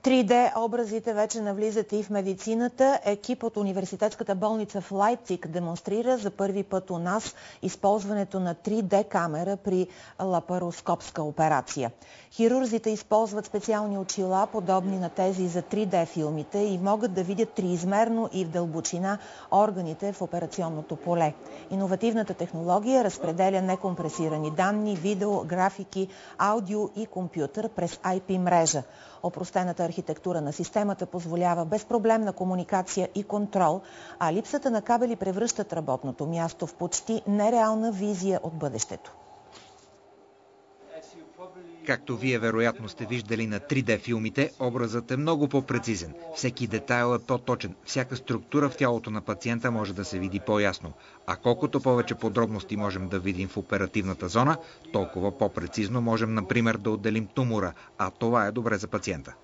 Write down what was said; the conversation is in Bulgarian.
3D образите вече навлизат и в медицината. Екип от университетската болница в Лайпциг демонстрира за първи път у нас използването на 3D камера при лапароскопска операция. Хирурзите използват специални очила, подобни на тези за 3D филмите, и могат да видят триизмерно и в дълбочина органите в операционното поле. Иновативната технология разпределя некомпресирани данни, видео, графики, аудио и компютър през IP мрежа. Опростената архитектура на системата позволява безпроблемна комуникация и контрол, а липсата на кабели превръщат работното място в почти нереална визия от бъдещето. Както вие вероятно сте виждали на 3D филмите, образът е много по-прецизен. Всеки детайл е по-точен, всяка структура в тялото на пациента може да се види по-ясно. А колкото повече подробности можем да видим в оперативната зона, толкова по-прецизно можем, например, да отделим тумора, а това е добре за пациента.